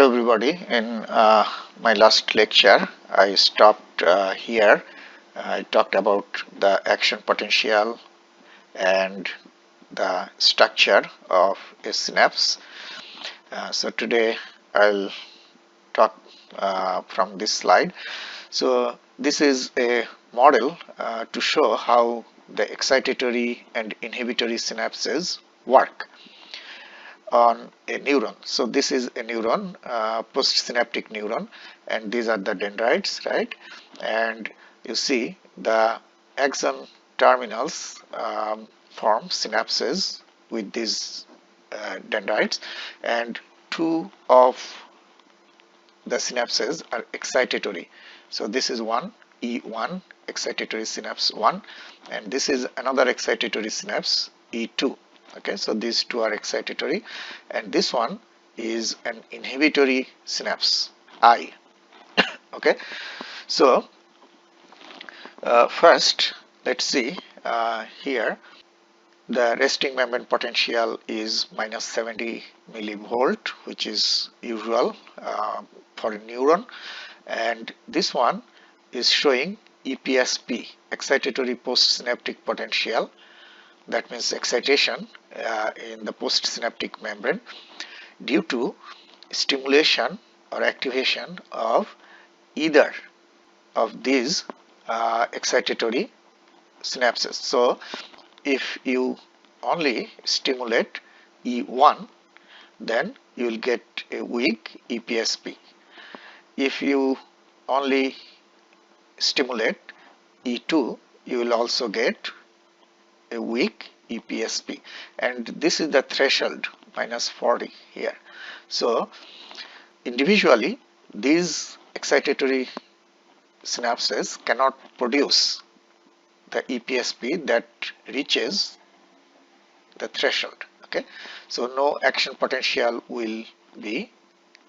Hello everybody. In my last lecture I stopped here. I talked about the action potential and the structure of a synapse. So today I'll talk from this slide. So this is a model to show how the excitatory and inhibitory synapses work on a neuron. So this is a neuron, postsynaptic neuron, and these are the dendrites, right? And you see the axon terminals form synapses with these dendrites, and two of the synapses are excitatory. So this is one, E1, excitatory synapse 1, and this is another excitatory synapse, E2. Okay, so these two are excitatory, and this one is an inhibitory synapse, I. Okay, so first let's see here. The resting membrane potential is minus 70 millivolt, which is usual for a neuron, and this one is showing EPSP, excitatory postsynaptic potential. That means excitation in the postsynaptic membrane due to stimulation or activation of either of these excitatory synapses. So if you only stimulate E1, then you will get a weak EPSP. If you only stimulate E2, you will also get a weak EPSP, and this is the threshold, minus 40 here. So individually these excitatory synapses cannot produce the EPSP that reaches the threshold. Okay, so no action potential will be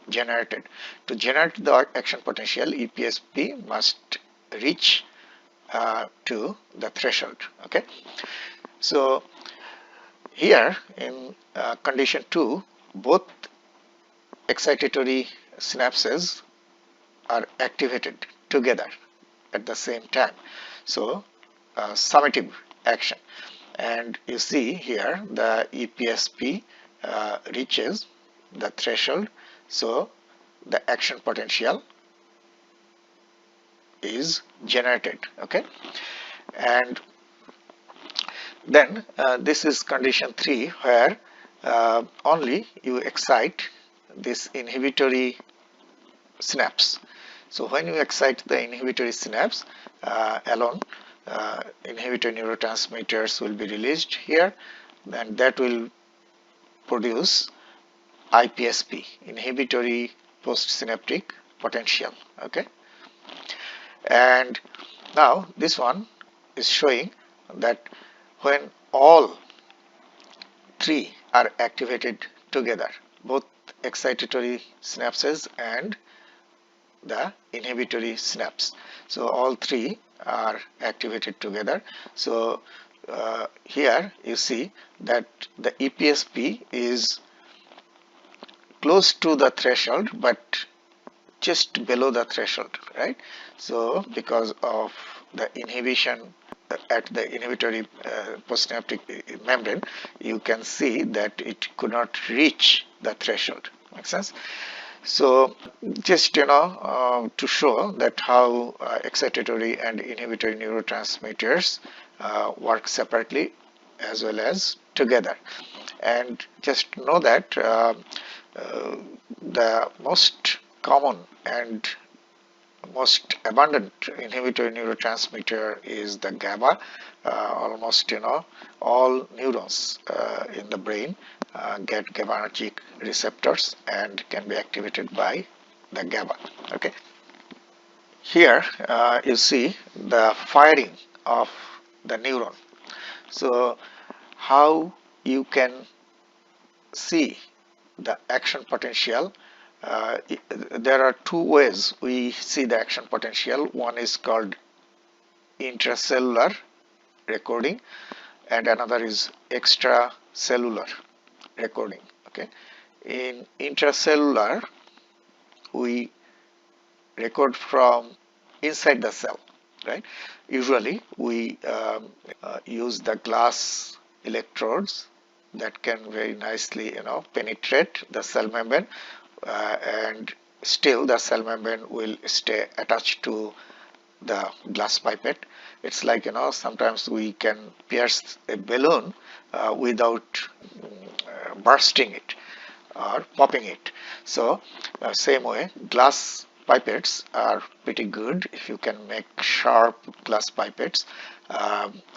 generated. To generate the action potential, EPSP must reach to the threshold. Okay, so here in condition 2, both excitatory synapses are activated together at the same time. So summative action, and you see here the EPSP reaches the threshold, so the action potential is generated. Okay, and then this is condition 3, where only you excite this inhibitory synapse. So when you excite the inhibitory synapse alone, inhibitory neurotransmitters will be released here, and that will produce IPSP, inhibitory postsynaptic potential. Okay, and now this one is showing that when all three are activated together, both excitatory synapses and the inhibitory synapse, so all three are activated together. So here you see that the EPSP is close to the threshold but just below the threshold, right? So because of the inhibition at the inhibitory postsynaptic membrane, you can see that it could not reach the threshold. Makes sense? So just to show that how excitatory and inhibitory neurotransmitters work separately as well as together, and just know that the most common and most abundant inhibitory neurotransmitter is the GABA. Almost all neurons in the brain get GABAergic receptors and can be activated by the GABA. Okay, here you see the firing of the neuron. So how you can see the action potential? There are two ways we see the action potential. One is called intracellular recording, and another is extracellular recording. Okay, in intracellular we record from inside the cell, right? Usually we use the glass electrodes that can very nicely penetrate the cell membrane, and still the cell membrane will stay attached to the glass pipette. It's like sometimes we can pierce a balloon without bursting it or popping it. So same way, glass pipettes are pretty good if you can make sharp glass pipettes,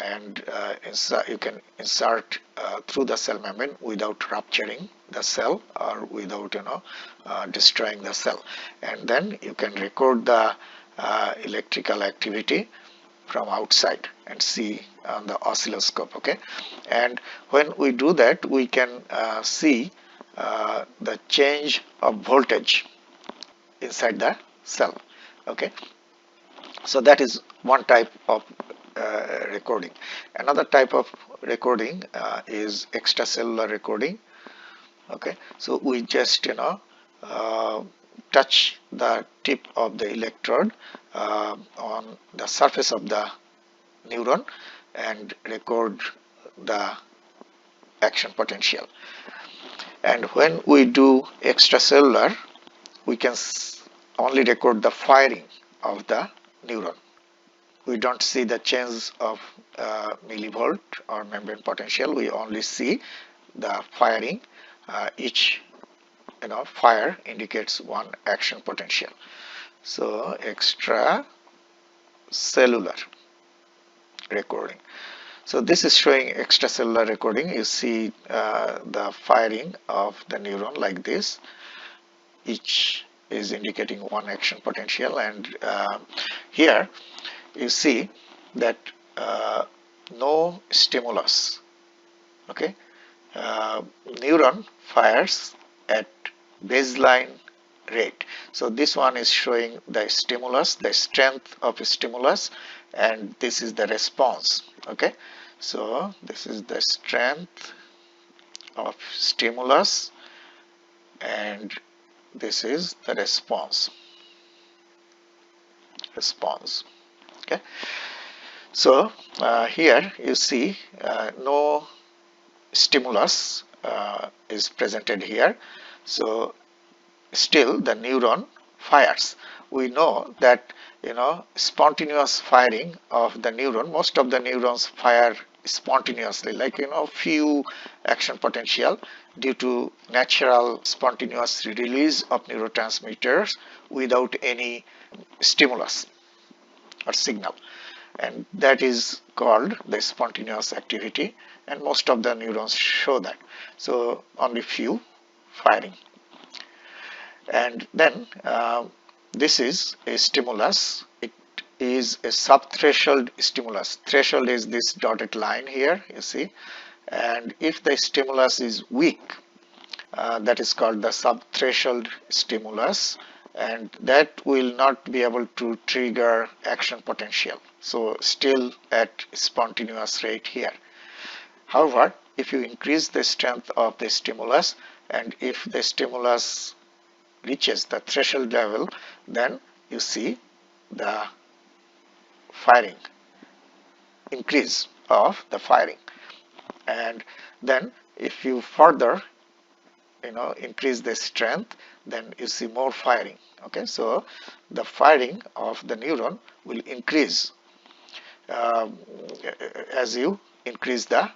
and you can insert through the cell membrane without rupturing the cell or without destroying the cell, and then you can record the electrical activity from outside and see on the oscilloscope. Okay, and when we do that, we can see the change of voltage inside the cell. Okay, so that is one type of recording. Another type of recording is extracellular recording. Okay, so we just touch the tip of the electrode on the surface of the neuron and record the action potential. And when we do extracellular, we can only record the firing of the neuron. We don't see the change of millivolt or membrane potential. We only see the firing. Each fire indicates one action potential. So extracellular recording. So this is showing extracellular recording. You see the firing of the neuron like this. Each is indicating one action potential, and here you see that no stimulus. Okay, neuron fires at baseline rate. So this one is showing the stimulus, the strength of stimulus, and this is the response. Okay, so this is the strength of stimulus and this is the response. Okay, so here you see no stimulus is presented here, so still the neuron fires. We know that spontaneous firing of the neuron, most of the neurons fire spontaneously, like few action potential due to natural spontaneous release of neurotransmitters without any stimulus or signal, and that is called the spontaneous activity, and most of the neurons show that. So only few firing. And then this is a stimulus. It is a subthreshold stimulus. Threshold is this dotted line here, you see, and if the stimulus is weak, that is called the subthreshold stimulus, and that will not be able to trigger action potential, so still at spontaneous rate here. However, if you increase the strength of the stimulus, and if the stimulus reaches the threshold level, then you see the firing, increase of the firing, and then if you further increase the strength, then you see more firing. Okay, so the firing of the neuron will increase as you increase the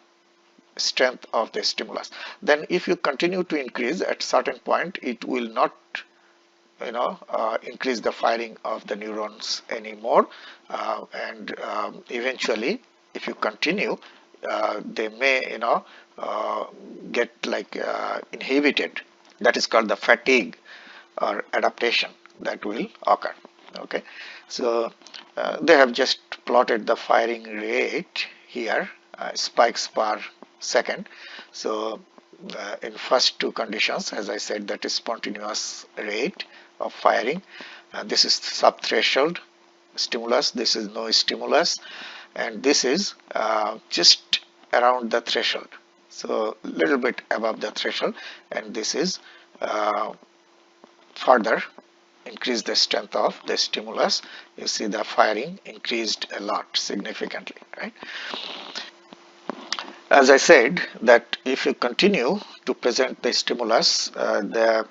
strength of the stimulus. Then if you continue to increase, at certain point it will not increase the firing of the neurons anymore, and eventually if you continue, they may get like inhibited. That is called the fatigue or adaptation that will occur. Okay, so they have just plotted the firing rate here, spikes per second. So in first two conditions, as I said, that is spontaneous rate of firing. This is subthreshold stimulus, this is no stimulus, and this is just around the threshold, so little bit above the threshold, and this is further increase the strength of the stimulus, you see the firing increased a lot significantly, right? As I said, that if you continue to present the stimulus, the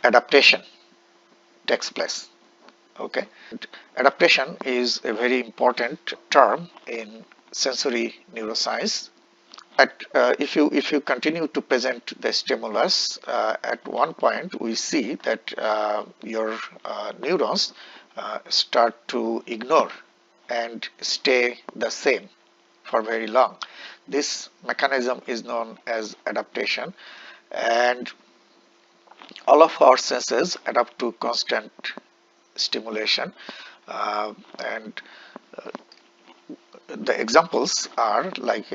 adaptation takes place. Okay, adaptation is a very important term in sensory neuroscience. If you continue to present the stimulus, at one point we see that your neurons start to ignore and stay the same for very long. This mechanism is known as adaptation, and all of our senses adapt to constant stimulation, and the examples are like,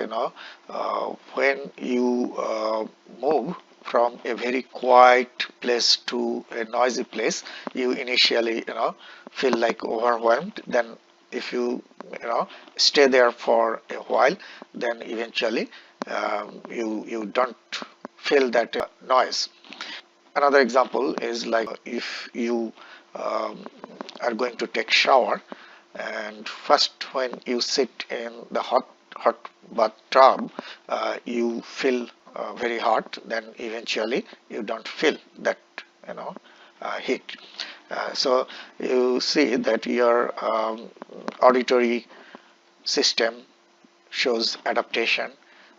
when you move from a very quiet place to a noisy place, you initially feel like overwhelmed. Then if you stay there for a while, then eventually you don't feel that noise. Another example is like if you are going to take shower, and first when you sit in the hot bathtub, you feel very hot. Then eventually you don't feel that heat. So you see that your auditory system shows adaptation,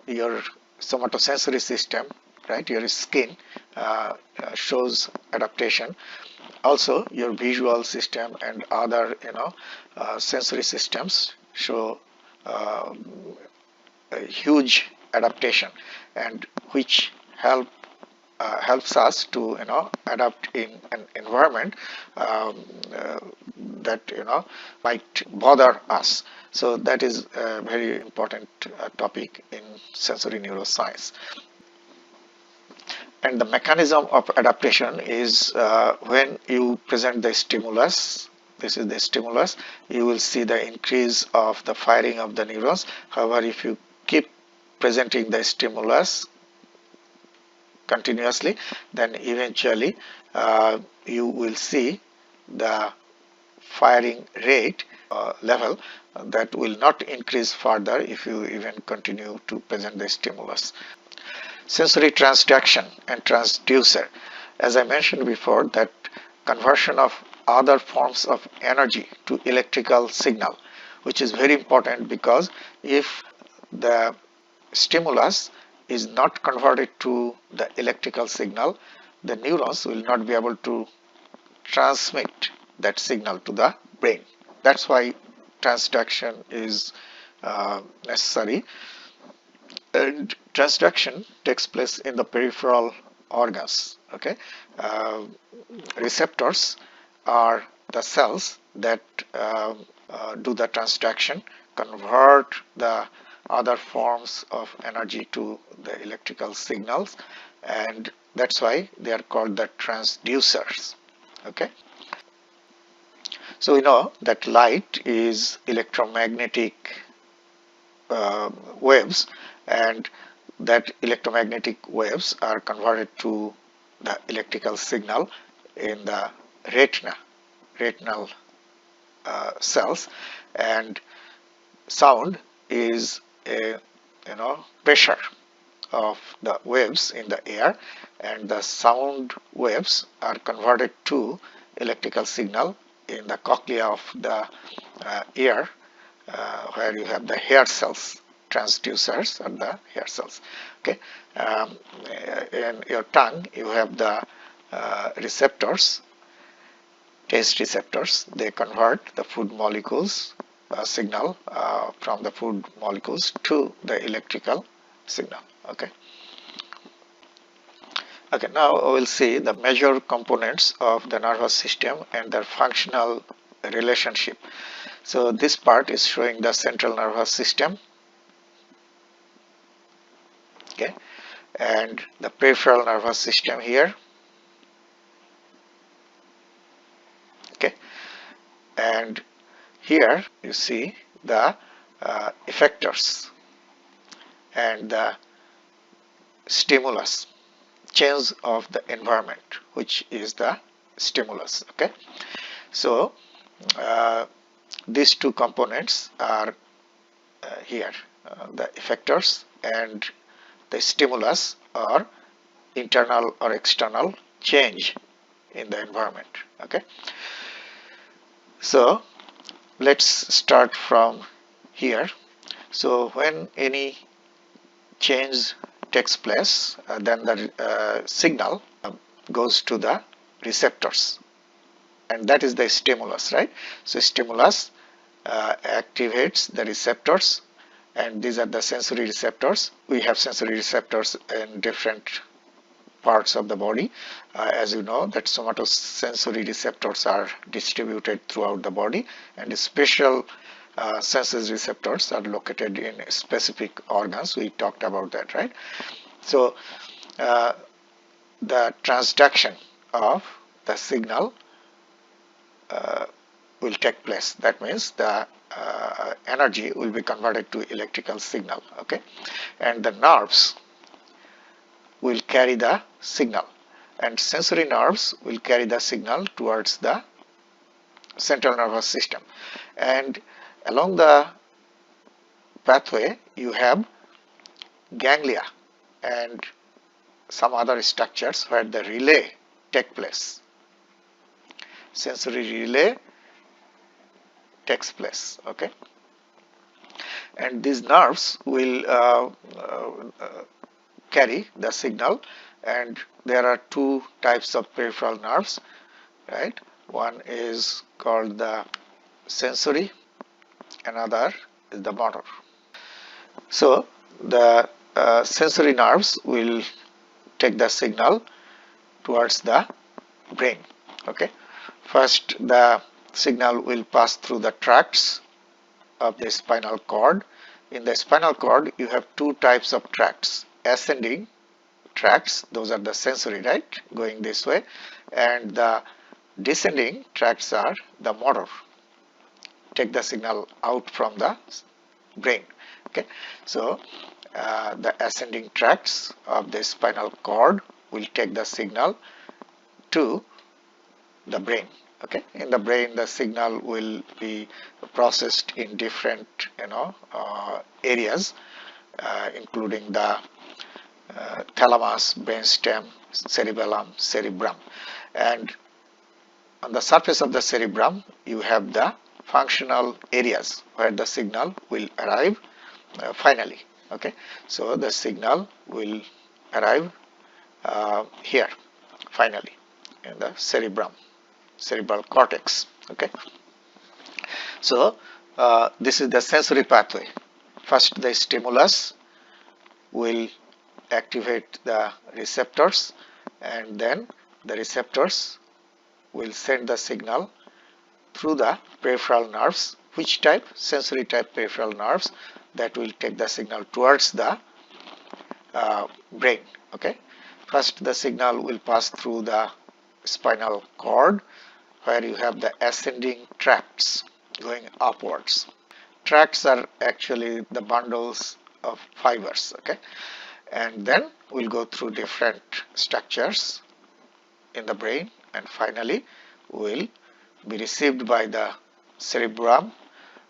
your somatosensory system, right, your skin shows adaptation. Also your visual system and other sensory systems show a huge adaptation, and which helps us to adapt in an environment that might bother us. So that is a very important topic in sensory neuroscience. And the mechanism of adaptation is when you present the stimulus, this is the stimulus, you will see the increase of the firing of the neurons. However, if you keep presenting the stimulus continuously, then eventually you will see the firing rate level that will not increase further if you even continue to present the stimulus. Sensory transduction and transducer. As I mentioned before, that conversion of other forms of energy to electrical signal, which is very important, because if the stimulus is not converted to the electrical signal, the neurons will not be able to transmit that signal to the brain. That's why transduction is necessary. And transduction takes place in the peripheral organs. Okay, receptors are the cells that do the transduction, convert the other forms of energy to the electrical signals, and that's why they are called the transducers. Okay, so we know that light is electromagnetic waves, and that electromagnetic waves are converted to the electrical signal in the retinal cells, and sound is a pressure of the waves in the air, and the sound waves are converted to electrical signal in the cochlea of the ear, where you have the hair cells. Transducers are the hair cells. Okay, in your tongue you have the receptors, taste receptors. They convert the food molecules signal from the food molecules to the electrical signal. Okay. Okay, now we'll see the major components of the nervous system and their functional relationship. So this part is showing the central nervous system. Okay, and the peripheral nervous system here. Okay, and here you see the effectors and the stimulus, change of the environment, which is the stimulus. Okay, so these two components are here, the effectors and the stimulus, or internal or external change in the environment. Okay, so let's start from here. So when any change takes place, then the signal goes to the receptors, and that is the stimulus, right? So stimulus activates the receptors, and these are the sensory receptors. We have sensory receptors in different parts of the body. As you know, that somatosensory receptors are distributed throughout the body, and special sensory receptors are located in specific organs. We talked about that, right? So the transduction of the signal will take place. That means the energy will be converted to electrical signal. Okay, and the nerves will carry the signal, and sensory nerves will carry the signal towards the central nervous system. And along the pathway you have ganglia and some other structures where the relay take place. Sensory relay takes place. Okay, and these nerves will carry the signal, and there are two types of peripheral nerves, right? One is called the sensory, another is the motor. So the sensory nerves will take the signal towards the brain. Okay, first the signal will pass through the tracts of the spinal cord. In the spinal cord you have two types of tracts: ascending tracts, those are the sensory, right, going this way, and the descending tracts are the motor, take the signal out from the brain. Okay, so the ascending tracts of the spinal cord will take the signal to the brain. Okay, in the brain the signal will be processed in different areas, including the thalamus, brainstem, cerebellum, cerebrum, and on the surface of the cerebrum you have the functional areas where the signal will arrive finally. Okay, so the signal will arrive here finally in the cerebrum, cerebral cortex. Okay, so this is the sensory pathway. First the stimulus will activate the receptors, and then the receptors will send the signal through the peripheral nerves. Which type? Sensory type peripheral nerves, that will take the signal towards the brain. Okay, first the signal will pass through the spinal cord where you have the ascending tracts going upwards. Tracts are actually the bundles of fibers. Okay, and then we'll go through different structures in the brain, and finally will be received by the cerebrum.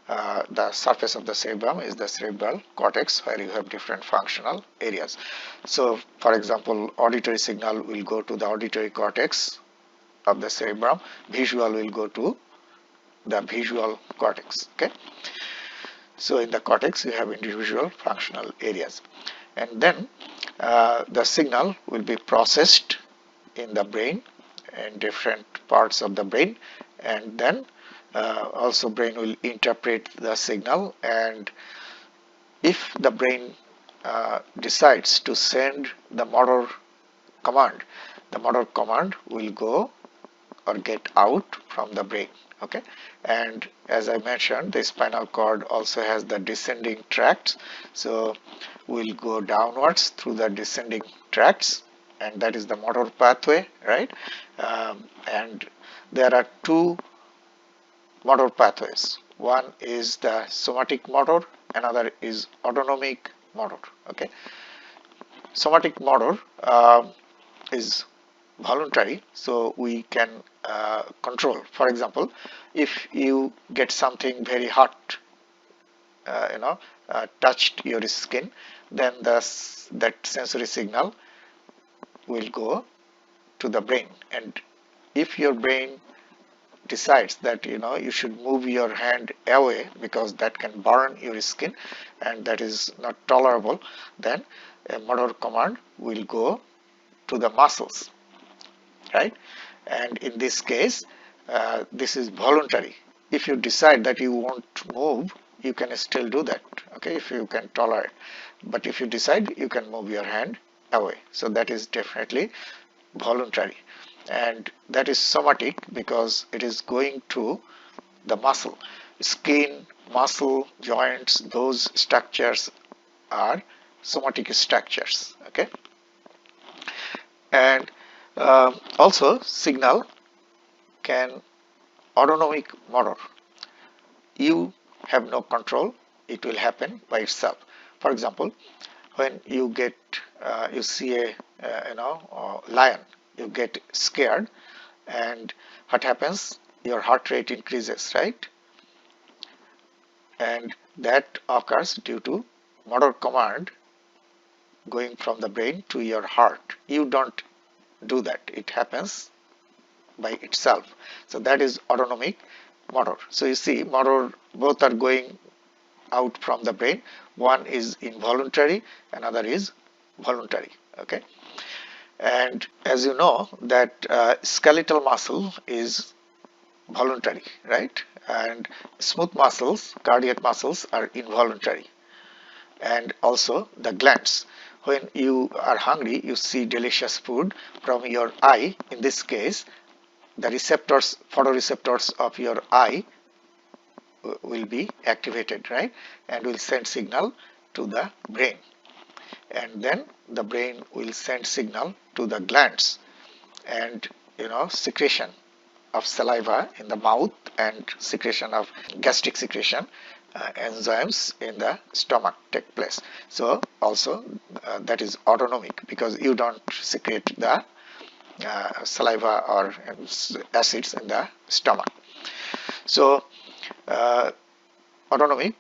The surface of the cerebrum is the cerebral cortex, where you have different functional areas. So for example, auditory signal will go to the auditory cortex of the cerebrum, visual will go to the visual cortex. Okay, so in the cortex you have individual functional areas, and then the signal will be processed in the brain, in different parts of the brain, and then also brain will interpret the signal, and if the brain decides to send the motor command, the motor command will go or get out from the brain. Okay, and as I mentioned, the spinal cord also has the descending tracts, so we'll go downwards through the descending tracts, and that is the motor pathway, right? And there are two motor pathways. One is the somatic motor, another is autonomic motor. Okay, somatic motor is voluntary, so we can control. For example, if you get something very hot, touched your skin, then that sensory signal will go to the brain. And if your brain decides that you should move your hand away because that can burn your skin and that is not tolerable, then a motor command will go to the muscles, right? And in this case, this is voluntary. If you decide that you want to move, you can still do that, okay, if you can tolerate. But if you decide, you can move your hand away. So that is definitely voluntary. And that is somatic because it is going to the muscle. Skin, muscle, joints, those structures are somatic structures, okay? And also signal can autonomic motor. You have no control, it will happen by itself. For example, when you get you see a lion, you get scared, and what happens? Your heart rate increases, right? And that occurs due to motor command going from the brain to your heart. You don't do that, it happens by itself. So that is autonomic motor. So you see, motor both are going out from the brain. One is involuntary, another is voluntary, okay? And as you know that skeletal muscle is voluntary, right? And smooth muscles, cardiac muscles, are involuntary. And also the glands. When you are hungry, you see delicious food from your eye. In this case, the receptors, photoreceptors of your eye will be activated, right? And will send signal to the brain. And then the brain will send signal to the glands, and secretion of saliva in the mouth and secretion of gastric secretion, enzymes in the stomach take place. So also that is autonomic because you don't secrete the saliva or acids in the stomach. So autonomic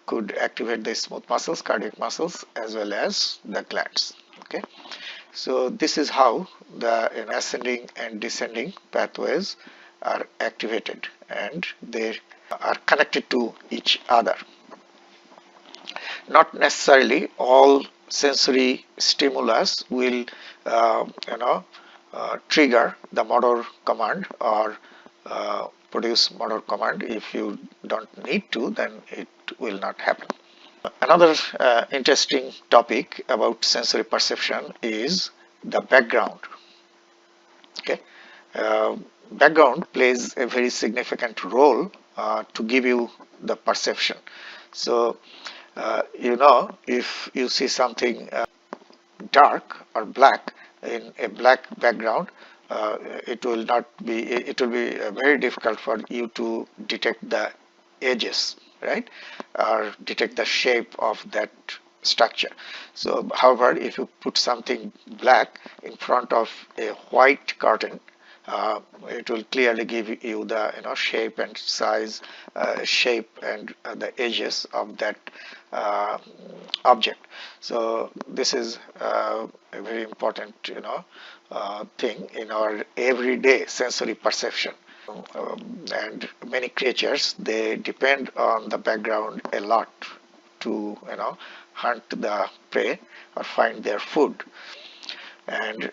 could activate the smooth muscles, cardiac muscles, as well as the glands, okay? So this is how the ascending and descending pathways are activated, and they are connected to each other. Not necessarily all sensory stimulus will trigger the motor command or produce motor command. If you don't need to, then it will not happen. Another interesting topic about sensory perception is the background. Okay, background plays a very significant role to give you the perception. So if you see something dark or black in a black background, it will be very difficult for you to detect the edges, right, or detect the shape of that structure. So however, if you put something black in front of a white curtain, it will clearly give you the shape and size, shape and the edges of that object. So this is a very important thing in our everyday sensory perception. And many creatures, they depend on the background a lot to hunt the prey or find their food. And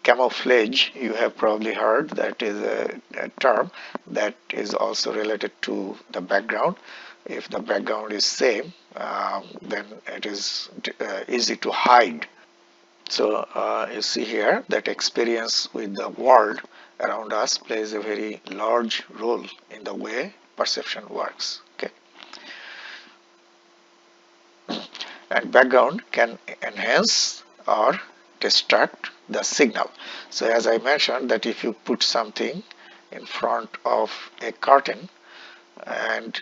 camouflage, you have probably heard, that is a term that is also related to the background. If the background is same, then it is easy to hide. So you see here that experience with the world around us plays a very large role in the way perception works. Okay, and background can enhance or distract the signal. So as I mentioned, that if you put something in front of a curtain, and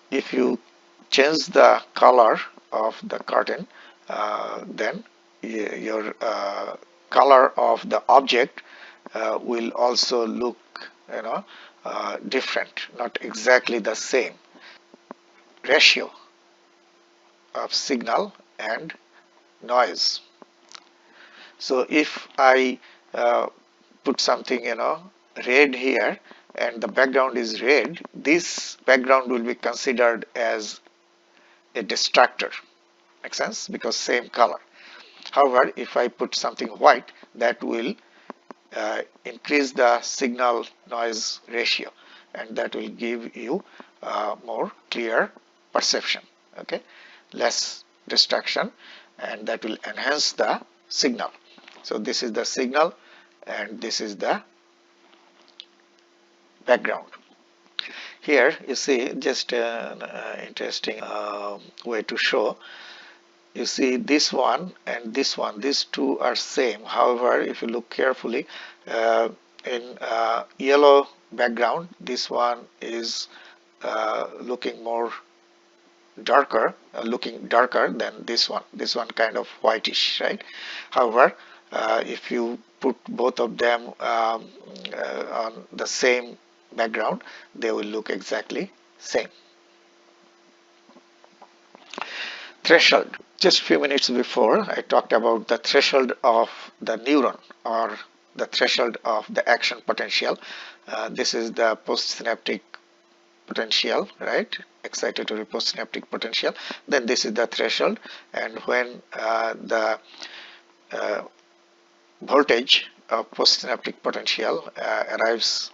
if you change the color of the curtain, then your color of the object will also look different, not exactly the same. Ratio of signal and noise. So if I put something red here and the background is red, this background will be considered as a distractor. Makes sense? Because same color. However, if I put something white, that will increase the signal noise ratio, and that will give you more clear perception. Okay, less distraction, and that will enhance the signal. So this is the signal and this is the background. Here you see just an interesting way to show. You see this one and this one, these two are same. However, if you look carefully, in yellow background, this one is looking more darker, looking darker than this one. This one kind of whitish, right? However, if you put both of them on the same background, they will look exactly same. Threshold. Just a few minutes before, I talked about the threshold of the neuron, or the threshold of the action potential. This is the postsynaptic potential, right? Excitatory postsynaptic potential. Then this is the threshold, and when the voltage of postsynaptic potential arrives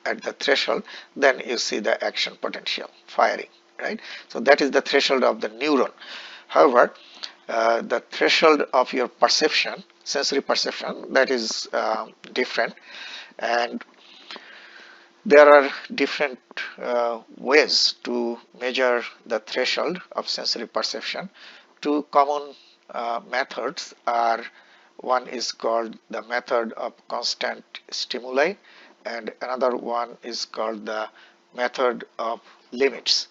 at the threshold, then you see the action potential firing, right? So that is the threshold of the neuron. However, the threshold of your perception, sensory perception, that is different, and there are different ways to measure the threshold of sensory perception. Two common methods are, one is called the method of constant stimuli, and another one is called the method of limits.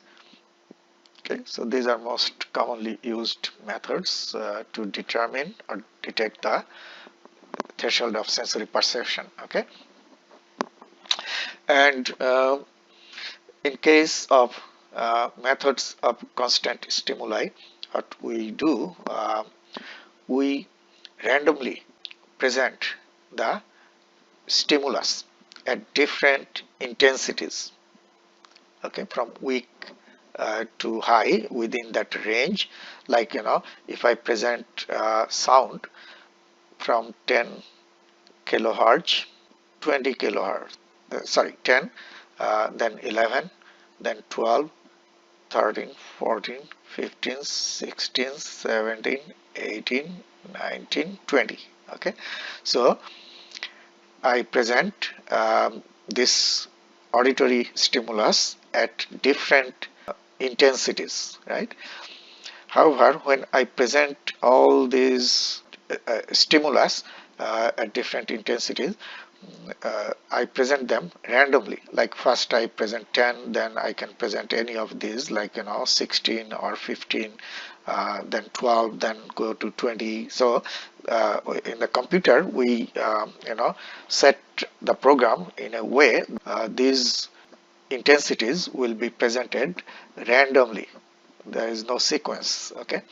Okay, so these are most commonly used methods to determine or detect the threshold of sensory perception. Okay, and in case of methods of constant stimuli, what we do, we randomly present the stimulus at different intensities, okay, from weak to high within that range. Like, if I present sound from 10 kilohertz, 20 kilohertz, 10, then 11, then 12, 13, 14, 15, 16, 17, 18, 19, 20. Okay, so I present this auditory stimulus at different intensities, right? However, when I present all these stimulus at different intensities, I present them randomly. Like first I present 10, then I can present any of these, like 16 or 15, then 12, then go to 20. So in the computer we set the program in a way these intensities will be presented randomly. There is no sequence, okay,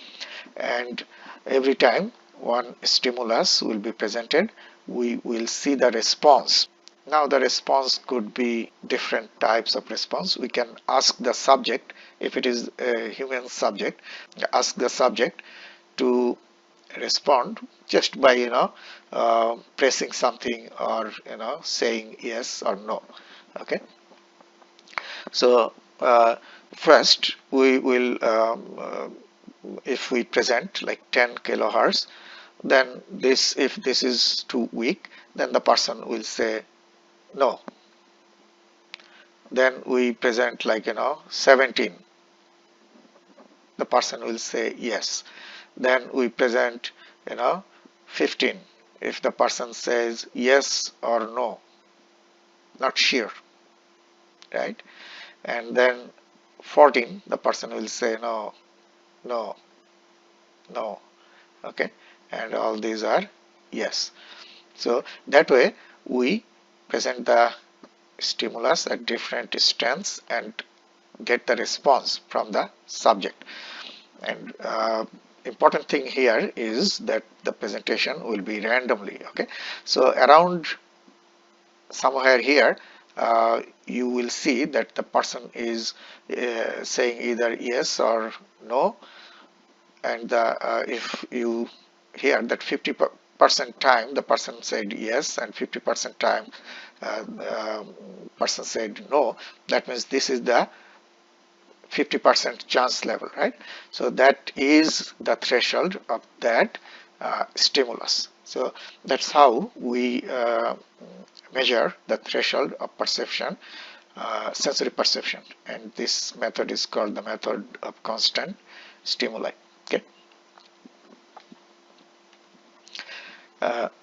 and every time one stimulus will be presented, we will see the response. Now the response could be different types of response. We can ask the subject, if it is a human subject, ask the subject to respond just by pressing something, or saying yes or no. Okay, so first we will if we present like 10 kilohertz, then this, if this is too weak, then the person will say no. Then we present like 17, the person will say yes. Then we present 15, if the person says yes or no, not sure, right? And then 14, the person will say no, no, no. Okay, and all these are yes. So that way we present the stimulus at different strengths and get the response from the subject. And important thing here is that the presentation will be randomly. Okay, so around somewhere here you will see that the person is saying either yes or no, and if you hear that 50% time the person said yes and 50% time person said no, that means this is the 50% chance level, right? So that is the threshold of that stimulus. So that's how we measure the threshold of perception, sensory perception, and this method is called the method of constant stimuli. Okay.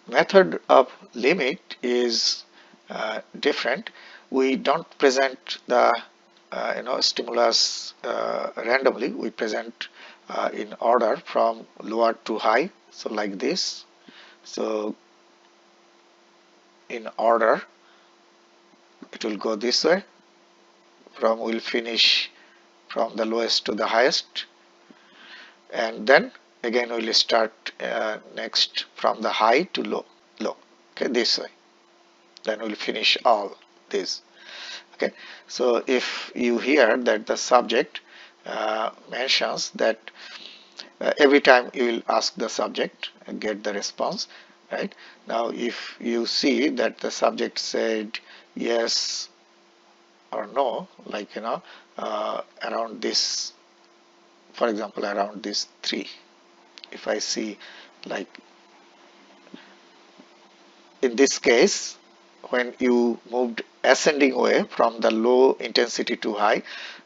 Method of limit is different. We don't present the stimulus randomly. We present in order from lower to high. So like this. So in order, it will go this way. We'll finish from the lowest to the highest, and then again we'll start next from the high to low. Okay, this way. Then we'll finish all this. Okay, so if you hear that the subject mentions that every time you will ask the subject and get the response, right? Now if you see that the subject said yes or no, like around this, for example around this 3, if I see like in this case when you moved ascending way from the low intensity to high,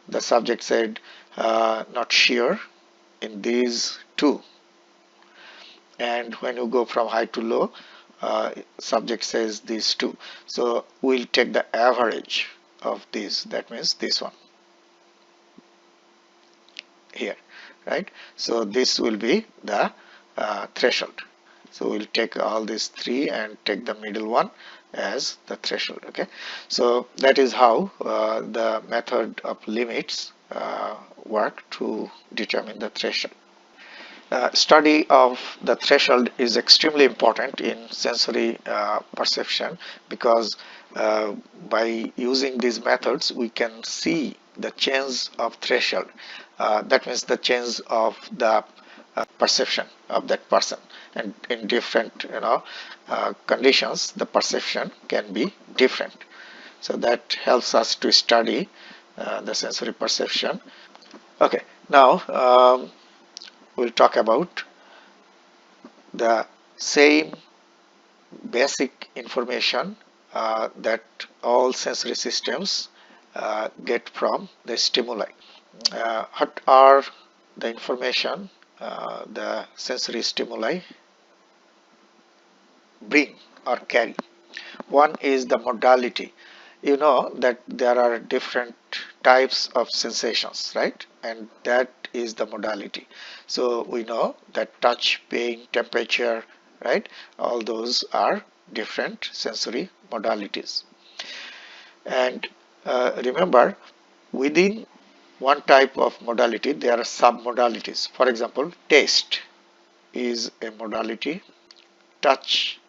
the subject said not sure in these 2, and when you go from high to low, subject says these 2. So we'll take the average of these, that means this one here, right? So this will be the threshold. So we'll take all these 3 and take the middle one as the threshold. Okay, so that is how the method of limits work to determine the threshold. Study of the threshold is extremely important in sensory perception, because by using these methods we can see the change of threshold. That means the change of the perception of that person, and in different conditions the perception can be different. So that helps us to study the sensory perception. Okay, now we'll talk about the same basic information that all sensory systems get from the stimuli. What are the information the sensory stimuli bring or carry? One is the modality. You know that there are different types of sensations, right? And that is the modality. So we know that touch, pain, temperature, right? All those are different sensory modalities. And remember, within one type of modality there are sub-modalities. For example, taste is a modality, touch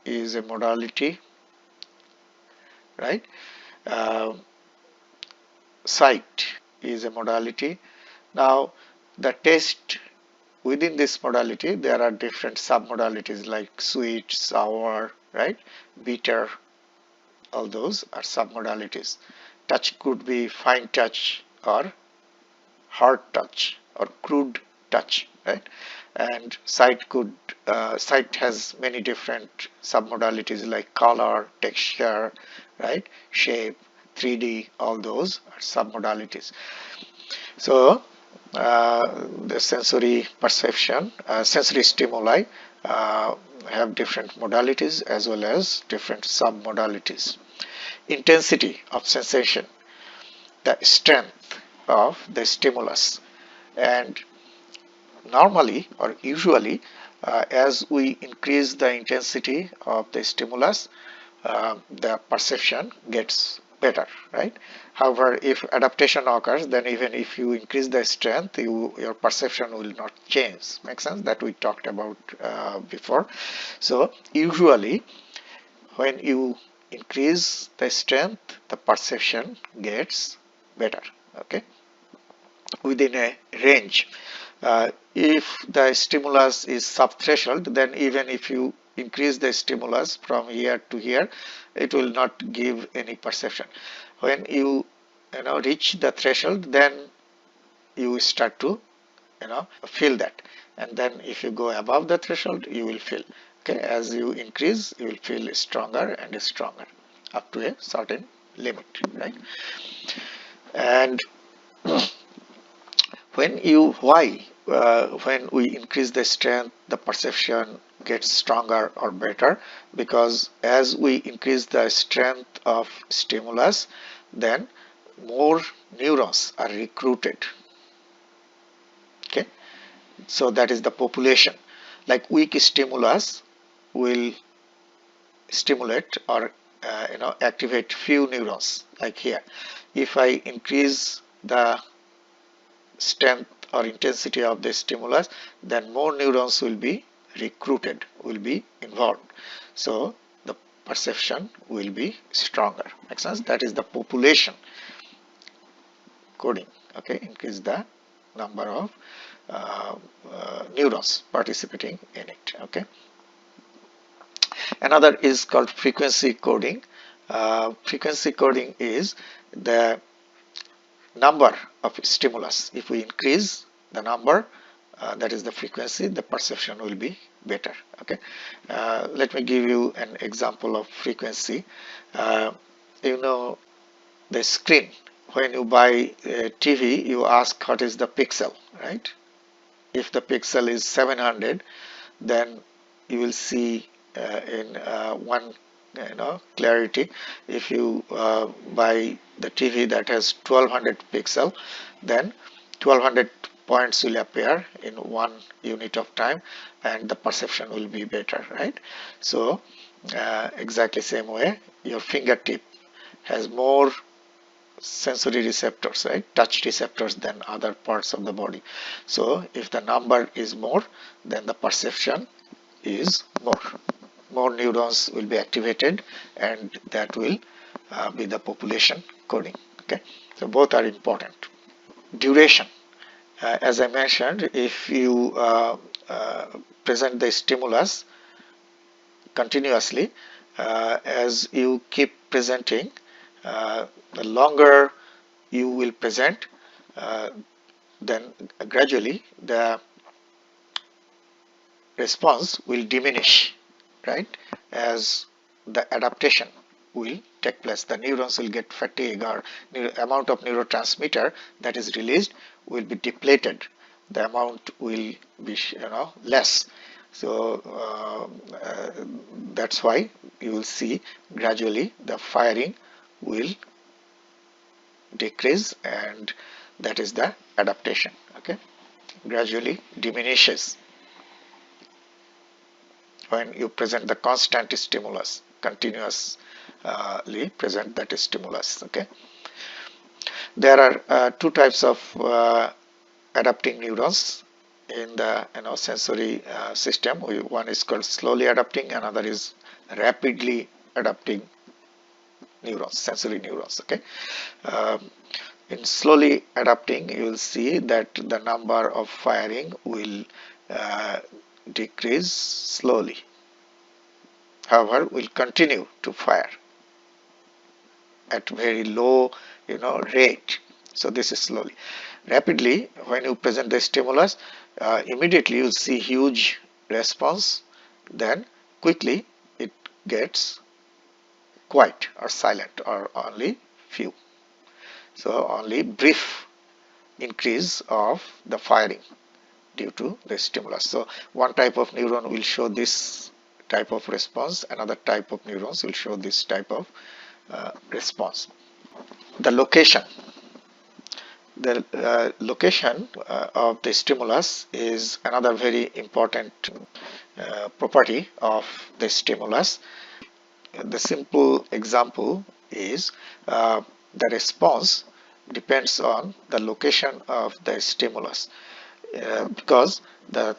is a modality, right? Sight is a modality. Now the taste, within this modality there are different sub-modalities like sweet, sour, right, bitter. All those are sub-modalities. Touch could be fine touch or hard touch or crude touch, right? And sight has many different sub-modalities like color, texture, right, shape, 3D. All those are sub-modalities. So the sensory perception, sensory stimuli have different modalities as well as different sub-modalities. Intensity of sensation, the strength of the stimulus, and normally or usually as we increase the intensity of the stimulus, the perception gets better, right? However, if adaptation occurs, then even if you increase the strength, your perception will not change. Make sense? That we talked about before. So usually when you increase the strength, the perception gets better, okay, within a range. If the stimulus is subthreshold, then even if you increase the stimulus from here to here, it will not give any perception. When you reach the threshold, then you start to feel that, and then if you go above the threshold, you will feel. Okay, as you increase, you will feel stronger and stronger up to a certain limit, right? And when we increase the strength, the perception gets stronger or better, because as we increase the strength of stimulus, then more neurons are recruited. Okay, so that is the population. Like weak stimulus will stimulate or activate few neurons, like here. If I increase the strength or intensity of the stimulus, then more neurons will be recruited, will be involved. So the perception will be stronger. Makes sense? That is the population coding. Okay, increase the number of neurons participating in it. Okay. Another is called frequency coding. Frequency coding is the number of stimulus. If we increase the number, that is the frequency, the perception will be better. Okay, let me give you an example of frequency. The screen. When you buy a TV, you ask what is the pixel, right? If the pixel is 700, then you will see in one clarity. If you buy the TV that has 1200 pixel, then 1200 points will appear in 1 unit of time, and the perception will be better, right? So exactly same way, your fingertip has more sensory receptors, right, touch receptors, than other parts of the body. So if the number is more, then the perception is more neurons will be activated, and that will be the population coding. Okay, so both are important. Duration, as I mentioned, if you present the stimulus continuously, as you keep presenting, the longer you will present, then gradually the response will diminish, right? As the adaptation will take place, the neurons will get fatigue, or amount of neurotransmitter that is released will be depleted. The amount will be less. So that's why you will see gradually the firing will decrease, and that is the adaptation. Okay, gradually diminishes when you present the constant stimulus, continuously present that stimulus. Okay, there are two types of adapting neurons in the sensory system. One is called slowly adapting, another is rapidly adapting neurons, sensory neurons. Okay, in slowly adapting, you will see that the number of firing will decrease slowly. However, will continue to fire at very low rate. So this is slowly. Rapidly, when you present the stimulus, immediately you will see huge response, then quickly it gets quiet or silent, or only few. So only brief increase of the firing due to the stimulus. So one type of neuron will show this type of response, another type of neurons will show this type of response. The location. the location of the stimulus is another very important property of the stimulus. The simple example is the response depends on the location of the stimulus, because the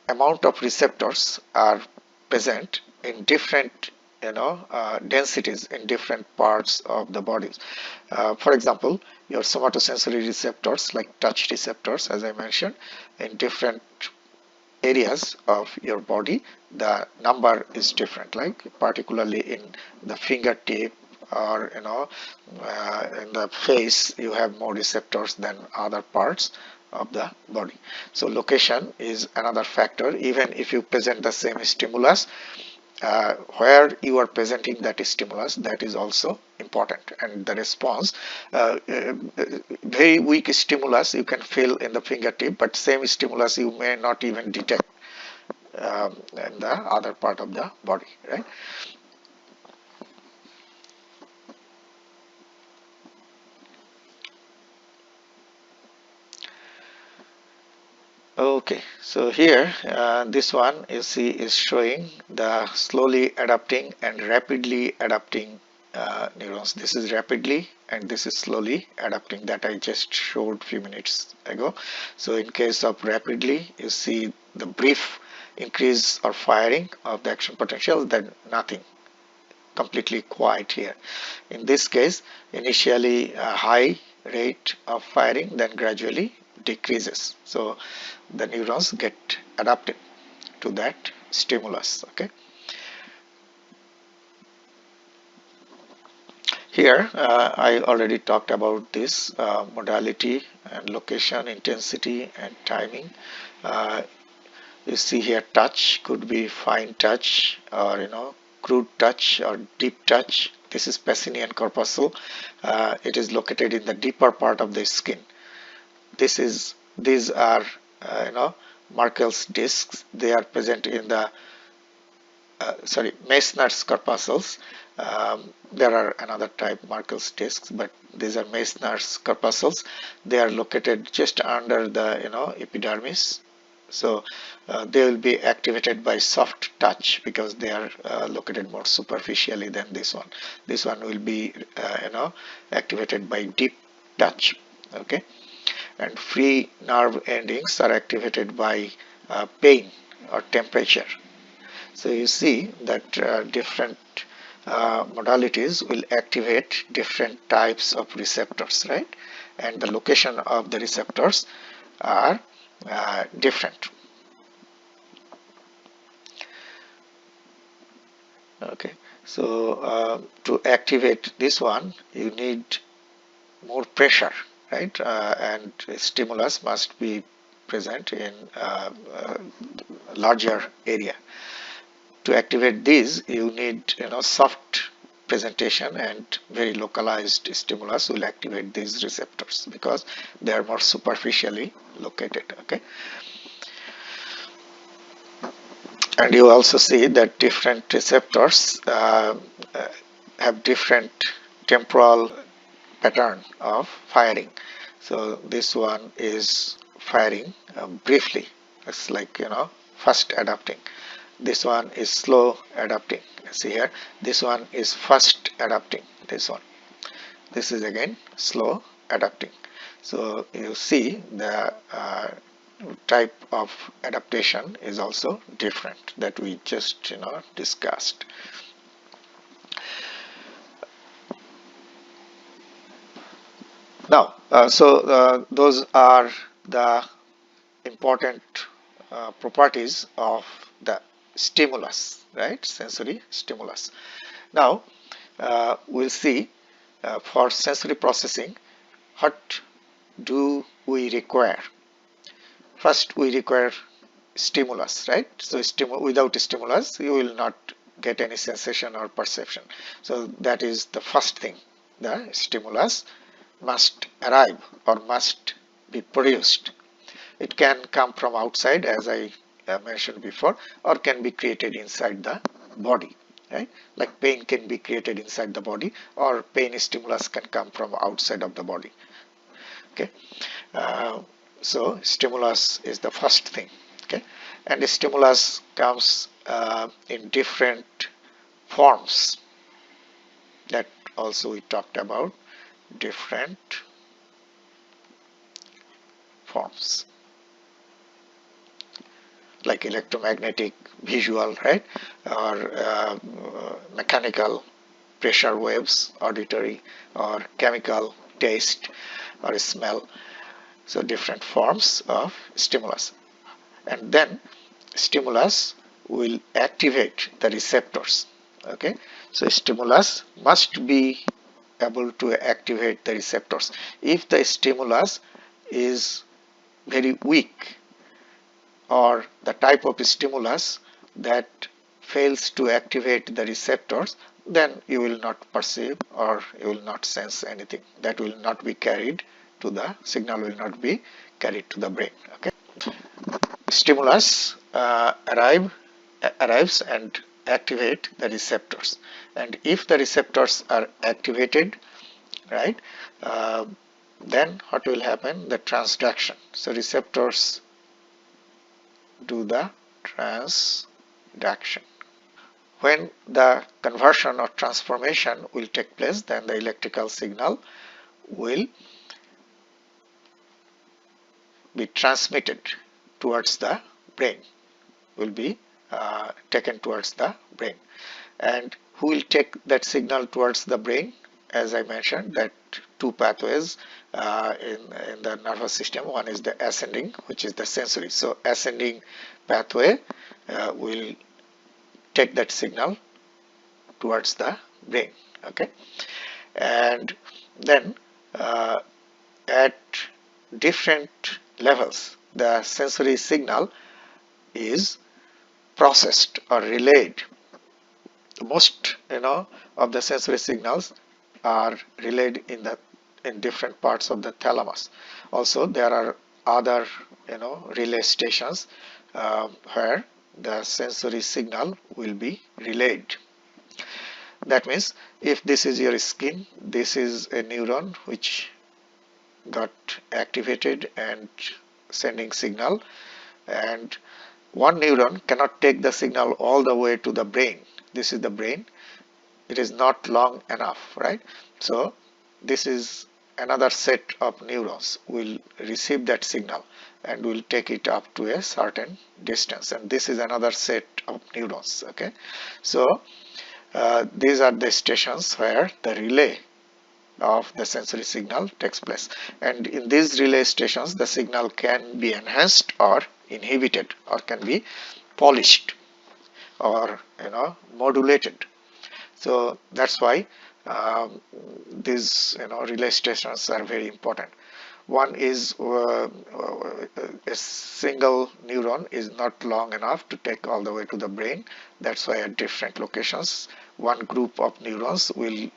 amount of receptors are present in different densities in different parts of the body. For example, your somatosensory receptors like touch receptors, as I mentioned, in different areas of your body the number is different, like particularly in the fingertip or in the face you have more receptors than other parts of the body. So location is another factor. Even if you present the same stimulus, where you are presenting that stimulus, that is also important. And the response, very weak stimulus you can feel in the fingertip, but same stimulus you may not even detect in the other part of the body, right? Okay, so here this one you see is showing the slowly adapting and rapidly adapting neurons. This is rapidly and this is slowly adapting that I just showed few minutes ago. So in case of rapidly, you see the brief increase or firing of the action potential, then nothing, completely quiet here. In this case, initially a high rate of firing, then gradually decreases. So the neurons get adapted to that stimulus. Okay. Here I already talked about this modality and location, intensity and timing. You see here touch could be fine touch or crude touch or deep touch. This is Pacinian corpuscle. It is located in the deeper part of the skin. These are Merkel's discs. They are present in the Meissner's corpuscles. There are another type, Merkel's discs, but these are Meissner's corpuscles. They are located just under the epidermis. So they will be activated by soft touch because they are located more superficially than this one. This one will be activated by deep touch. Okay, and free nerve endings are activated by pain or temperature. So you see that different modalities will activate different types of receptors, right? And the location of the receptors are different. Okay, so to activate this one, you need more pressure, right? And stimulus must be present in larger area. To activate these, you need soft presentation, and very localized stimulus will activate these receptors because they are more superficially located. Okay, and you also see that different receptors have different temporal pattern of firing. So this one is firing briefly. It's like fast adapting. This one is slow adapting. See here, this one is fast adapting. This one, this is again slow adapting. So you see the type of adaptation is also different that we just discussed. Now, those are the important properties of the stimulus, right? Sensory stimulus. Now, we'll see for sensory processing, what do we require? First, we require stimulus, right? So without stimulus, you will not get any sensation or perception. So that is the first thing. The stimulus must arrive or must be produced. It can come from outside, as I mentioned before, or can be created inside the body, right? Like pain can be created inside the body, or pain stimulus can come from outside of the body. Okay, so stimulus is the first thing. Okay, and the stimulus comes in different forms. That also we talked about, different forms, like electromagnetic, visual, right, or mechanical, pressure waves, auditory, or chemical, taste or smell. So different forms of stimulus. And then stimulus will activate the receptors. Okay, so stimulus must be able to activate the receptors. If the stimulus is very weak, or the type of stimulus that fails to activate the receptors, then you will not perceive or you will not sense anything. That will not be carried to the signal, will not be carried to the brain. Okay, stimulus arrives and activate the receptors, and if the receptors are activated, right, then what will happen? The transduction. So receptors do the transduction. When the conversion or transformation will take place, then the electrical signal will be transmitted towards the brain, will be taken towards the brain. And who will take that signal towards the brain? As I mentioned, that two pathways in the nervous system. One is the ascending, which is the sensory. So ascending pathway will take that signal towards the brain. Okay, and then at different levels, the sensory signal is processed or relayed. Most of the sensory signals are relayed in different parts of the thalamus. Also, there are other relay stations where the sensory signal will be relayed. That means if this is your skin, this is a neuron which got activated and sending signal, and one neuron cannot take the signal all the way to the brain. This is the brain. It is not long enough, right? So this is another set of neurons will receive that signal and will take it up to a certain distance, and this is another set of neurons. Okay, so these are the stations where the relay of the sensory signal takes place, and in these relay stations the signal can be enhanced or inhibited, or can be polished or modulated. So that's why these relay stations are very important. One is a single neuron is not long enough to take all the way to the brain. That's why at different locations one group of neurons will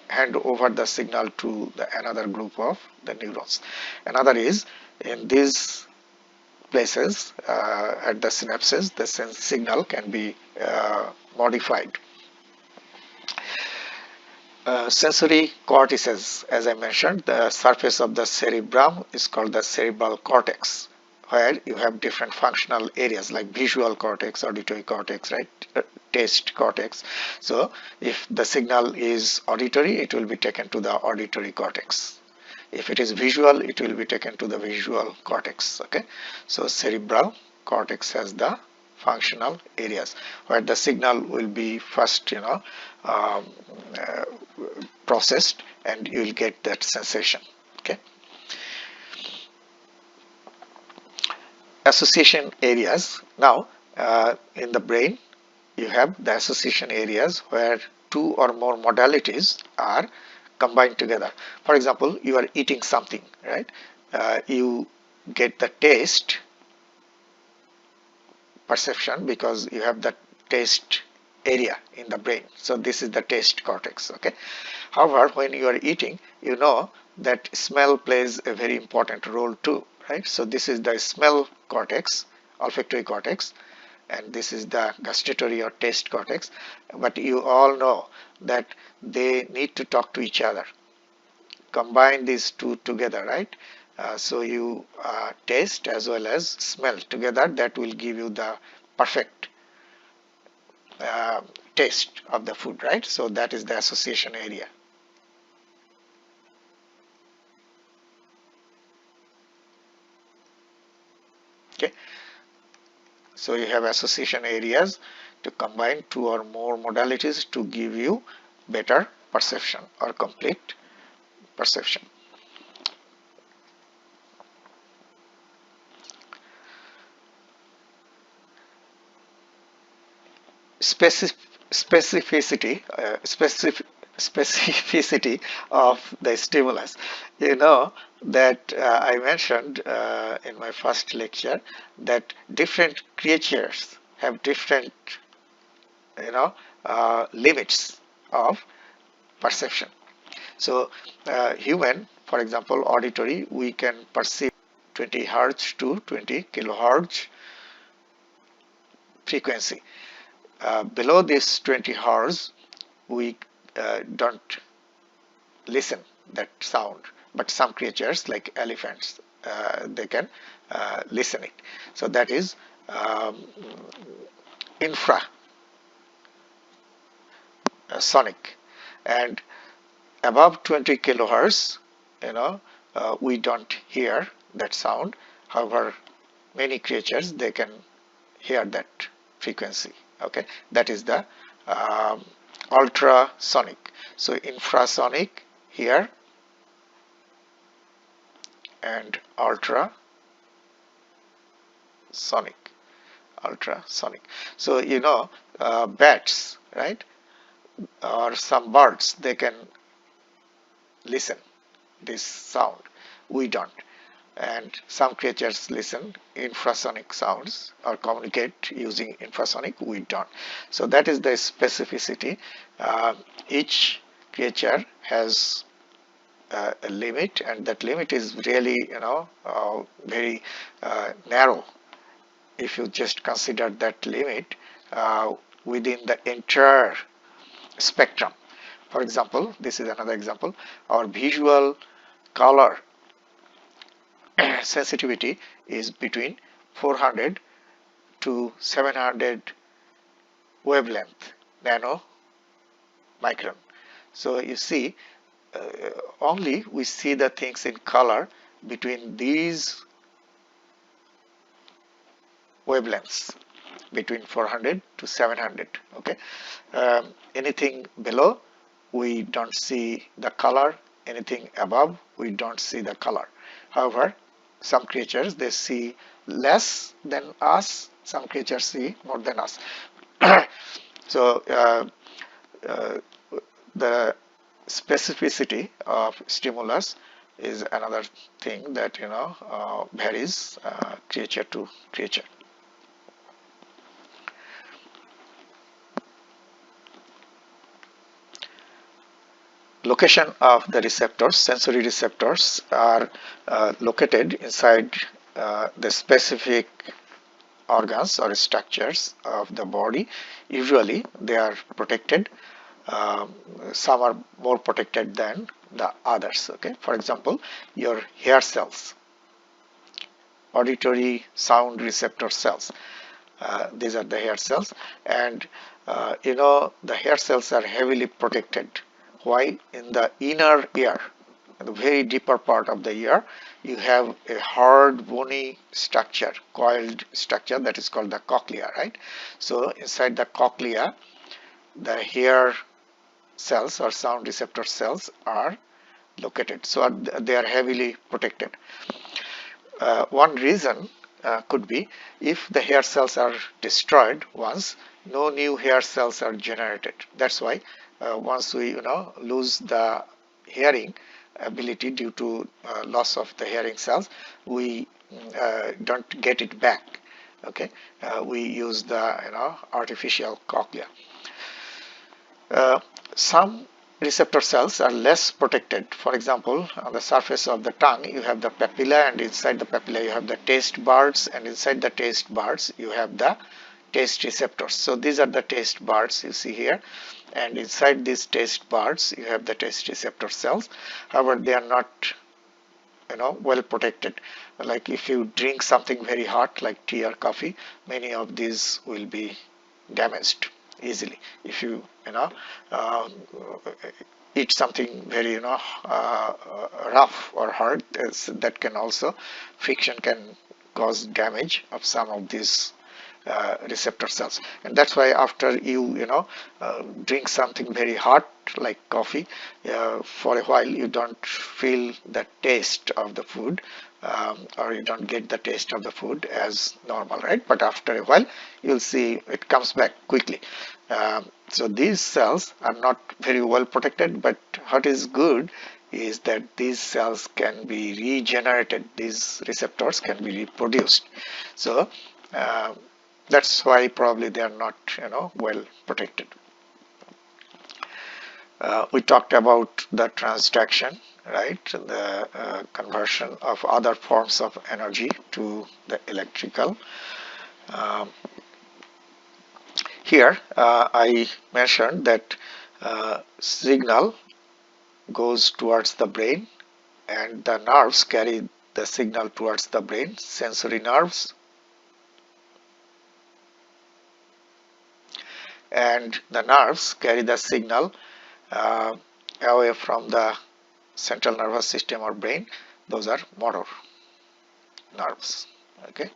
hand over the signal to another group of the neurons. Another is in these places at the synapses, the signal can be modified. Sensory cortices, as I mentioned, the surface of the cerebrum is called the cerebral cortex, where you have different functional areas like visual cortex, auditory cortex, right, taste cortex. So if the signal is auditory, it will be taken to the auditory cortex. If it is visual, it will be taken to the visual cortex. Okay, so cerebral cortex has the functional areas where the signal will be first processed, and you will get that sensation. Okay, association areas. Now in the brain you have the association areas where two or more modalities are combined together. For example, you are eating something, right? You get the taste perception because you have the taste area in the brain. So this is the taste cortex. Okay. However, when you are eating, you know that smell plays a very important role too, right? So this is the smell cortex, olfactory cortex, and this is the gustatory or taste cortex. But you all know that they need to talk to each other. combine these two together, right? So you taste as well as smell together. That will give you the perfect taste of the food, right? So that is the association area. Okay. So you have association areas to combine two or more modalities to give you better perception or complete perception. Specificity of the stimulus. You know that I mentioned in my first lecture that different creatures have different, limits of perception. So human, for example, auditory, we can perceive 20 hertz to 20 kilohertz frequency. Below this 20 hertz, we don't listen that sound, but some creatures like elephants, they can listen it. So that is infrasonic, and above 20 kilohertz, we don't hear that sound. However, many creatures, they can hear that frequency. Okay, that is the ultrasonic. So infrasonic here and ultrasonic. So bats, right, or some birds, they can listen this sound. We don't. And some creatures listen infrasonic sounds or communicate using infrasonic. We don't. So that is the specificity. Each creature has a limit, and that limit is really very narrow. If you just consider that limit within the entire spectrum. For example, this is another example. Our visual color sensitivity is between 400 to 700 wavelength nanomicron. So you see, only we see the things in color between these wavelengths, between 400 to 700. Okay, anything below, we don't see the color. Anything above, we don't see the color. However, some creatures, they see less than us. Some creatures see more than us. So the specificity of stimulus is another thing that varies creature to creature. Location of the receptors, sensory receptors, are located inside the specific organs or structures of the body. Usually they are protected. Some are more protected than the others. Okay, for example, your hair cells, auditory sound receptor cells. These are the hair cells, and the hair cells are heavily protected. Why? In the inner ear, in the very deeper part of the ear, you have a hard bony structure, coiled structure, that is called the cochlea, right? So inside the cochlea, the hair cells or sound receptor cells are located. So they are heavily protected. One reason could be if the hair cells are destroyed once, no new hair cells are generated. That's why once we lose the hearing ability due to loss of the hearing cells, we don't get it back. Okay, we use the artificial cochlea. Some receptor cells are less protected. For example, on the surface of the tongue, you have the papilla, and inside the papilla you have the taste buds, and inside the taste buds you have the taste receptors. So these are the taste buds you see here, and inside these taste buds you have the taste receptor cells. However, they are not well protected. Like if you drink something very hot like tea or coffee, many of these will be damaged easily. If you uh, eat something very rough or hard, that can also, friction can cause damage of some of these receptor cells. And that's why after you drink something very hot like coffee, for a while you don't feel the taste of the food, or you don't get the taste of the food as normal, right? But after a while you'll see it comes back quickly. So these cells are not very well protected, but what is good is that these cells can be regenerated, these receptors can be reproduced. So that's why probably they are not well protected. We talked about the transduction, right? The conversion of other forms of energy to the electrical. Here I mentioned that signal goes towards the brain, and the nerves carry the signal towards the brain, sensory nerves, and the nerves carry the signal away from the central nervous system or brain. Those are motor nerves. Okay.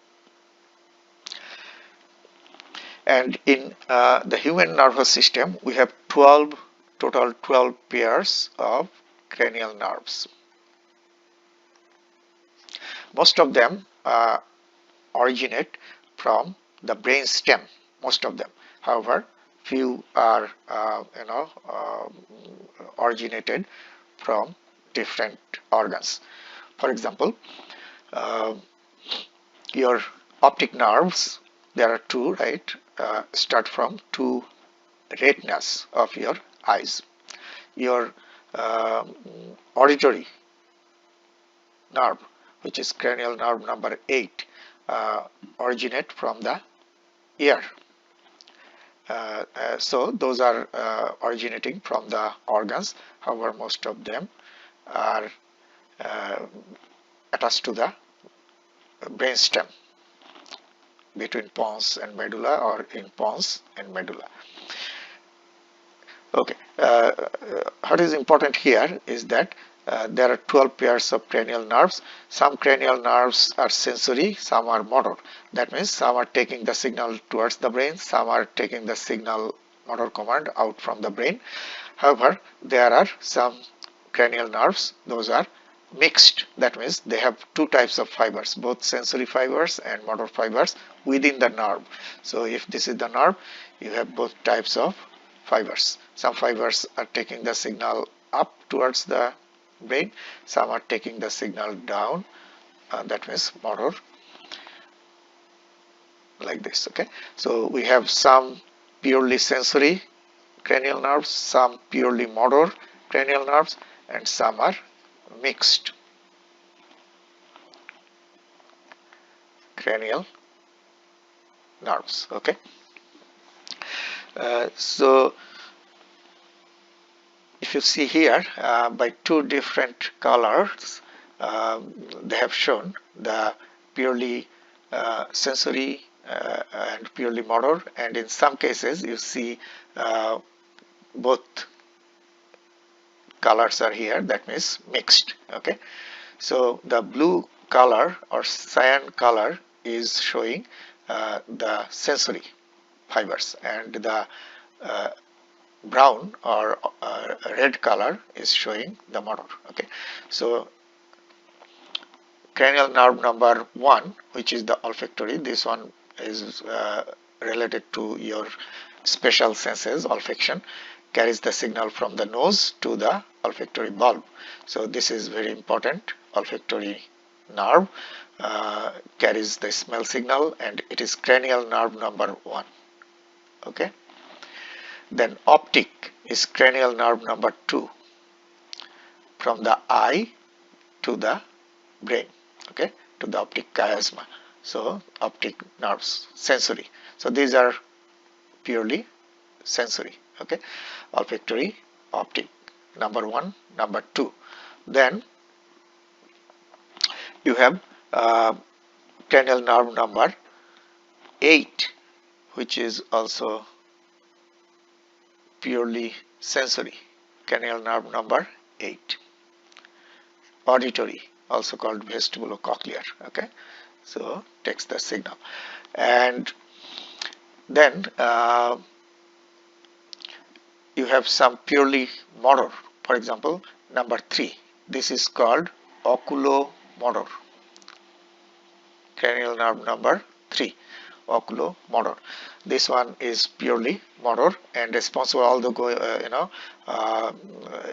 And in the human nervous system, we have total 12 pairs of cranial nerves. Most of them originate from the brain stem, most of them. However, few are originated from different organs. For example, your optic nerves, there are two, right? Start from two retinas of your eyes. Your auditory nerve, which is cranial nerve number 8, originate from the ear. So those are originating from the organs. However, most of them are attached to the brainstem between pons and medulla, or in pons and medulla. Okay. What is important here is that there are 12 pairs of cranial nerves. Some cranial nerves are sensory, some are motor. That means some are taking the signal towards the brain, some are taking the signal motor command out from the brain. However, there are some cranial nerves, those are mixed. That means they have two types of fibers, both sensory fibers and motor fibers within the nerve. So if this is the nerve, you have both types of fibers. Some fibers are taking the signal up towards the brain, some are taking the signal down, that means motor, like this. Okay, so we have some purely sensory cranial nerves, some purely motor cranial nerves, and some are mixed cranial nerves. Okay, so if you see here, by two different colors, they have shown the purely sensory and purely motor, and in some cases you see both colors are here, that means mixed. Okay, so the blue color or cyan color is showing the sensory fibers, and the brown or red color is showing the motor. Okay, so cranial nerve number 1, which is the olfactory, this one is related to your special senses, olfaction, carries the signal from the nose to the olfactory bulb. So this is very important. Olfactory nerve carries the smell signal, and it is cranial nerve number 1. Okay, then optic is cranial nerve number 2, from the eye to the brain, okay, to the optic chiasma. So optic nerves, sensory. So these are purely sensory. Okay, olfactory, optic, number 1, number 2. Then you have cranial nerve number 8, which is also purely sensory. Cranial nerve number 8. Auditory, also called vestibulocochlear. Okay, so takes the signal. And then you have some purely motor. For example, number 3. This is called oculomotor. Cranial nerve number 3, oculomotor. This one is purely motor and responsible, although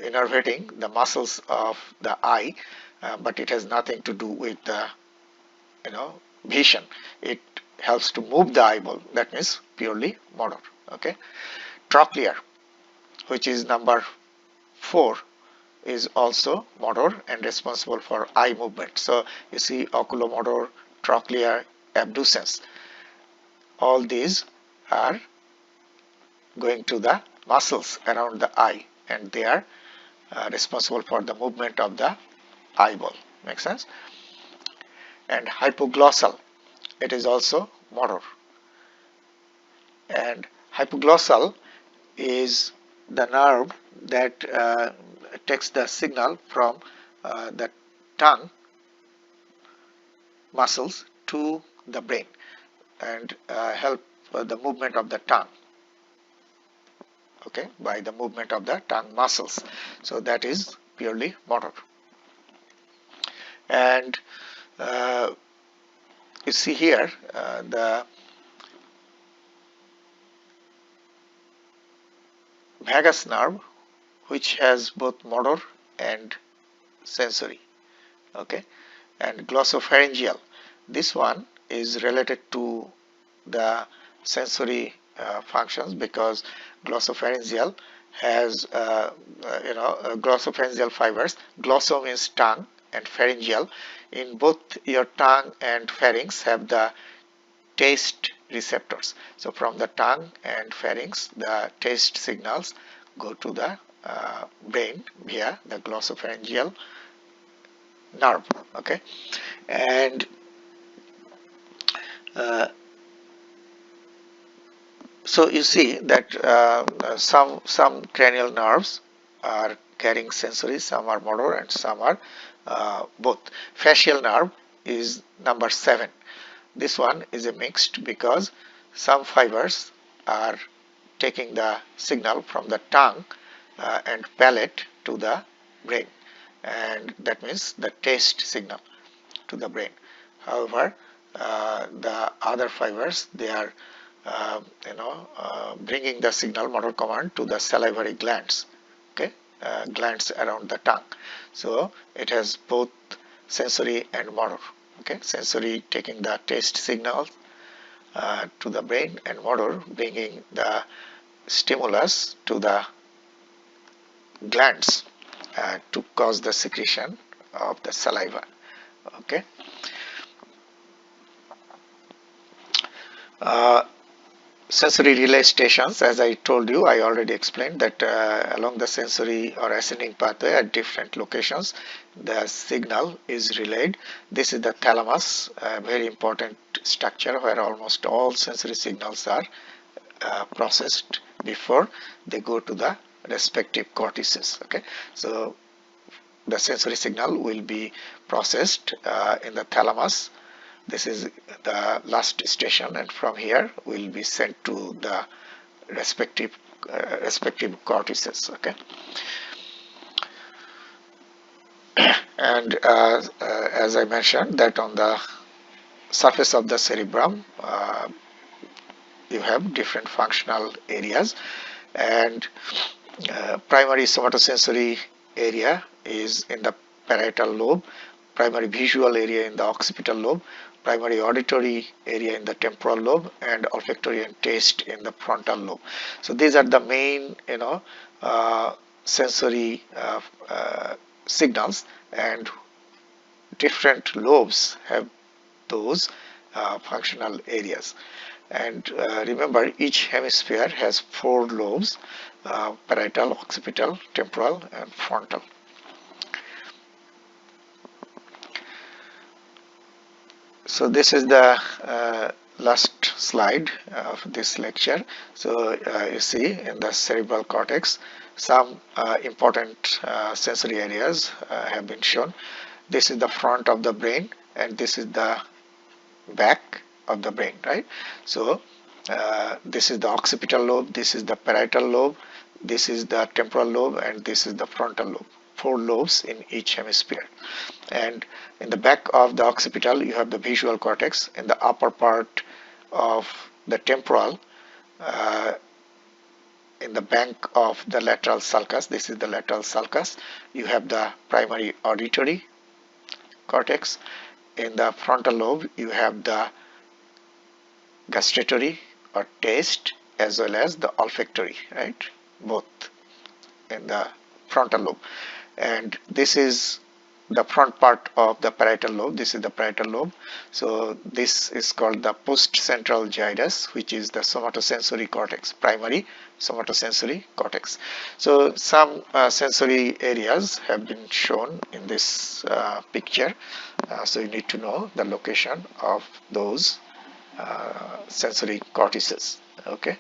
innervating the muscles of the eye, but it has nothing to do with the vision. It helps to move the eyeball. That means purely motor. Okay, trochlear, which is number 4, is also motor and responsible for eye movement. So you see oculomotor, trochlear, abducens, all these are going to the muscles around the eye, and they are responsible for the movement of the eyeball. Makes sense? And hypoglossal, it is also motor. And hypoglossal is the nerve that takes the signal from the tongue muscles to the brain and help the movement of the tongue, okay, by the movement of the tongue muscles. So that is purely motor. And you see here the vagus nerve, which has both motor and sensory. Okay, and glossopharyngeal, this one is related to the sensory functions, because glossopharyngeal has glossopharyngeal fibers. Glosso means tongue and pharyngeal. In both your tongue and pharynx have the taste receptors. So from the tongue and pharynx, the taste signals go to the brain via the glossopharyngeal nerve. Okay, and so you see that some cranial nerves are carrying sensory, some are motor, and some are both. Facial nerve is number 7. This one is a mixed, because some fibers are taking the signal from the tongue and palate to the brain, and that means the taste signal to the brain. However, the other fibers, they are bringing the signal motor command to the salivary glands, okay, glands around the tongue. So it has both sensory and motor. Okay, sensory taking the taste signal to the brain, and motor bringing the stimulus to the glands to cause the secretion of the saliva. Okay. Sensory relay stations, as I told you, I already explained that along the sensory or ascending pathway at different locations, the signal is relayed. This is the thalamus, a very important structure where almost all sensory signals are processed before they go to the respective cortices. Okay, so the sensory signal will be processed in the thalamus. This is the last station, and from here will be sent to the respective cortices. Okay, and as I mentioned, that on the surface of the cerebrum you have different functional areas, and primary somatosensory area is in the parietal lobe, primary visual area in the occipital lobe, primary auditory area in the temporal lobe, and olfactory and taste in the frontal lobe. So these are the main sensory signals, and different lobes have those functional areas. And remember, each hemisphere has 4 lobes: parietal, occipital, temporal, and frontal. So this is the last slide of this lecture. So you see in the cerebral cortex some important sensory areas have been shown. This is the front of the brain and this is the back of the brain, right? So this is the occipital lobe, this is the parietal lobe, this is the temporal lobe, and this is the frontal lobe. 4 lobes in each hemisphere. And in the back of the occipital you have the visual cortex. In the upper part of the temporal, in the bank of the lateral sulcus, this is the lateral sulcus, you have the primary auditory cortex. In the frontal lobe you have the gustatory or taste as well as the olfactory, right? Both in the frontal lobe. And this is the front part of the parietal lobe. This is the parietal lobe. So this is called the postcentral gyrus, which is the somatosensory cortex, primary somatosensory cortex. So some sensory areas have been shown in this picture. So you need to know the location of those sensory cortices. Okay.